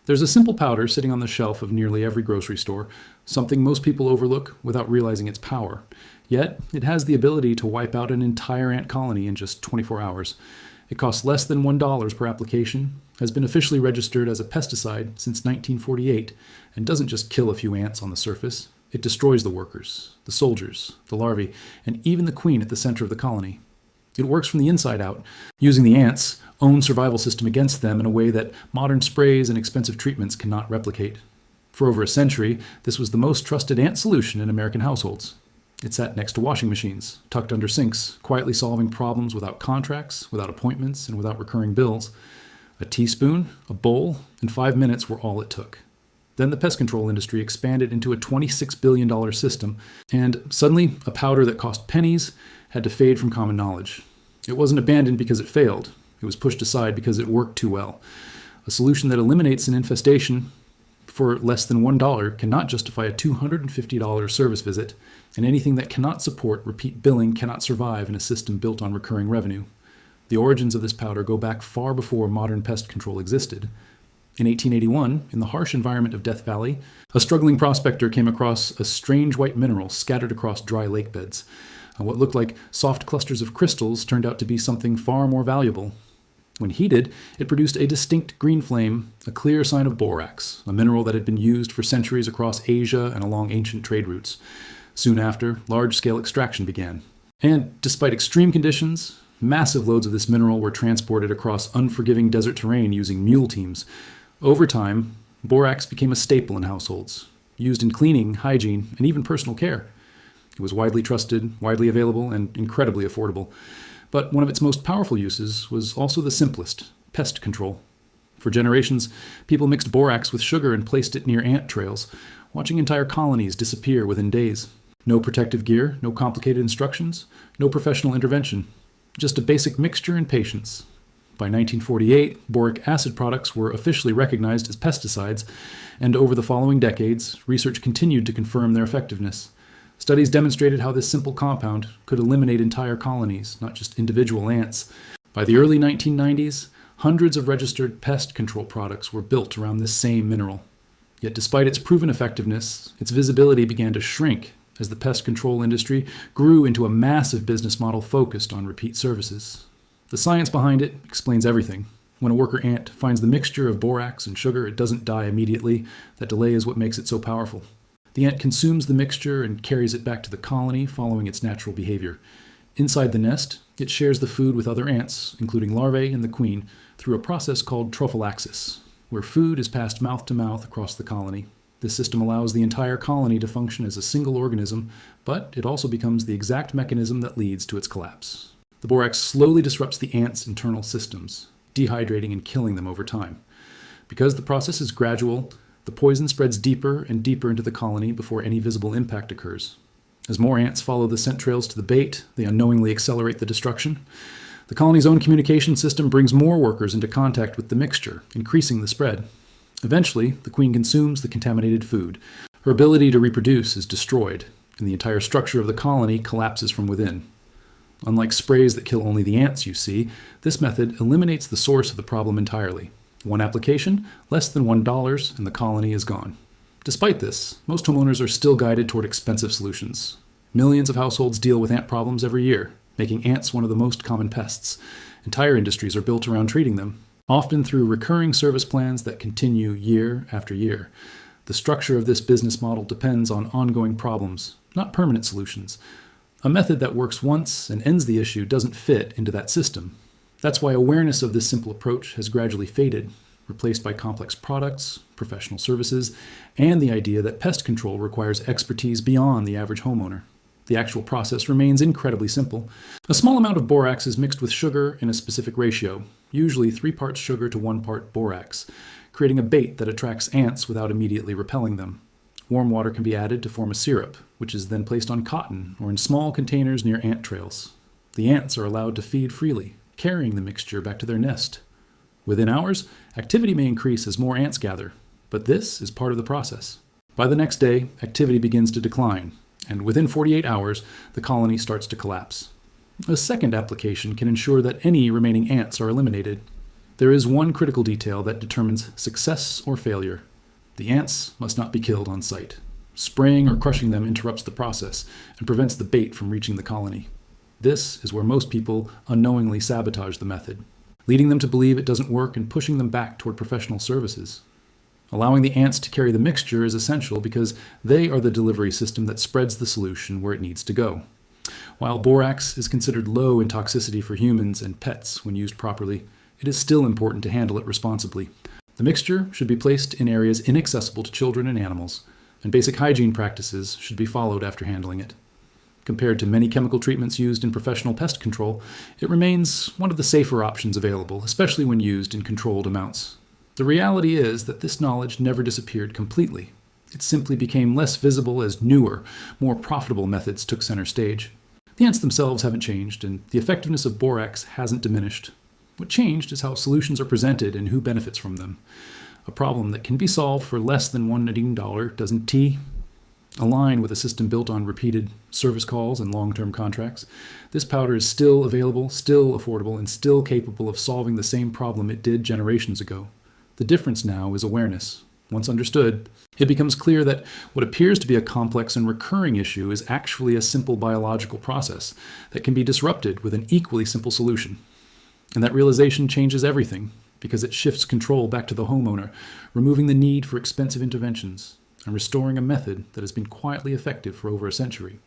There's a simple powder sitting on the shelf of nearly every grocery store, something most people overlook without realizing its power. Yet, it has the ability to wipe out an entire ant colony in just 24 hours. It costs less than $1 per application, has been officially registered as a pesticide since 1948, and doesn't just kill a few ants on the surface. It destroys the workers, the soldiers, the larvae, and even the queen at the center of the colony. It works from the inside out, using the ants' own survival system against them in a way that modern sprays and expensive treatments cannot replicate. For over a century, this was the most trusted ant solution in American households. It sat next to washing machines, tucked under sinks, quietly solving problems without contracts, without appointments, and without recurring bills. A teaspoon, a bowl, and 5 minutes were all it took. Then the pest control industry expanded into a $26 billion system, and suddenly a powder that cost pennies had to fade from common knowledge. It wasn't abandoned because it failed. It was pushed aside because it worked too well. A solution that eliminates an infestation for less than $1 cannot justify a $250 service visit, and anything that cannot support repeat billing cannot survive in a system built on recurring revenue. The origins of this powder go back far before modern pest control existed. In 1881, in the harsh environment of Death Valley, a struggling prospector came across a strange white mineral scattered across dry lake beds. What looked like soft clusters of crystals turned out to be something far more valuable. When heated, it produced a distinct green flame, a clear sign of borax, a mineral that had been used for centuries across Asia and along ancient trade routes. Soon after, large-scale extraction began. And despite extreme conditions, massive loads of this mineral were transported across unforgiving desert terrain using mule teams. Over time, borax became a staple in households, used in cleaning, hygiene, and even personal care. It was widely trusted, widely available, and incredibly affordable. But one of its most powerful uses was also the simplest: pest control. For generations, people mixed borax with sugar and placed it near ant trails, watching entire colonies disappear within days. No protective gear, no complicated instructions, no professional intervention. Just a basic mixture and patience. By 1948, boric acid products were officially recognized as pesticides, and over the following decades, research continued to confirm their effectiveness. Studies demonstrated how this simple compound could eliminate entire colonies, not just individual ants. By the early 1990s, hundreds of registered pest control products were built around this same mineral. Yet despite its proven effectiveness, its visibility began to shrink as the pest control industry grew into a massive business model focused on repeat services. The science behind it explains everything. When a worker ant finds the mixture of borax and sugar, it doesn't die immediately. That delay is what makes it so powerful. The ant consumes the mixture and carries it back to the colony, following its natural behavior. Inside the nest, it shares the food with other ants, including larvae and the queen, through a process called trophallaxis, where food is passed mouth to mouth across the colony. This system allows the entire colony to function as a single organism, but it also becomes the exact mechanism that leads to its collapse. The borax slowly disrupts the ants' internal systems, dehydrating and killing them over time. Because the process is gradual, the poison spreads deeper and deeper into the colony before any visible impact occurs. As more ants follow the scent trails to the bait, they unknowingly accelerate the destruction. The colony's own communication system brings more workers into contact with the mixture, increasing the spread. Eventually, the queen consumes the contaminated food. Her ability to reproduce is destroyed, and the entire structure of the colony collapses from within. Unlike sprays that kill only the ants you see, this method eliminates the source of the problem entirely. One application, less than $1, and the colony is gone. Despite this, most homeowners are still guided toward expensive solutions. Millions of households deal with ant problems every year, making ants one of the most common pests. Entire industries are built around treating them, often through recurring service plans that continue year after year. The structure of this business model depends on ongoing problems, not permanent solutions. A method that works once and ends the issue doesn't fit into that system. That's why awareness of this simple approach has gradually faded, replaced by complex products, professional services, and the idea that pest control requires expertise beyond the average homeowner. The actual process remains incredibly simple. A small amount of borax is mixed with sugar in a specific ratio, usually 3 parts sugar to 1 part borax, creating a bait that attracts ants without immediately repelling them. Warm water can be added to form a syrup, which is then placed on cotton or in small containers near ant trails. The ants are allowed to feed freely, carrying the mixture back to their nest. Within hours, activity may increase as more ants gather, but this is part of the process. By the next day, activity begins to decline, and within 48 hours, the colony starts to collapse. A second application can ensure that any remaining ants are eliminated. There is one critical detail that determines success or failure. The ants must not be killed on sight. Spraying or crushing them interrupts the process and prevents the bait from reaching the colony. This is where most people unknowingly sabotage the method, leading them to believe it doesn't work and pushing them back toward professional services. Allowing the ants to carry the mixture is essential because they are the delivery system that spreads the solution where it needs to go. While borax is considered low in toxicity for humans and pets when used properly, it is still important to handle it responsibly. The mixture should be placed in areas inaccessible to children and animals, and basic hygiene practices should be followed after handling it. Compared to many chemical treatments used in professional pest control, it remains one of the safer options available, especially when used in controlled amounts. The reality is that this knowledge never disappeared completely. It simply became less visible as newer, more profitable methods took center stage. The ants themselves haven't changed, and the effectiveness of borax hasn't diminished. What changed is how solutions are presented and who benefits from them. A problem that can be solved for less than $1 doesn't align with a system built on repeated service calls and long-term contracts. This powder is still available, still affordable, and still capable of solving the same problem it did generations ago. The difference now is awareness. Once understood, it becomes clear that what appears to be a complex and recurring issue is actually a simple biological process that can be disrupted with an equally simple solution. And that realization changes everything because it shifts control back to the homeowner, removing the need for expensive interventions and restoring a method that has been quietly effective for over a century.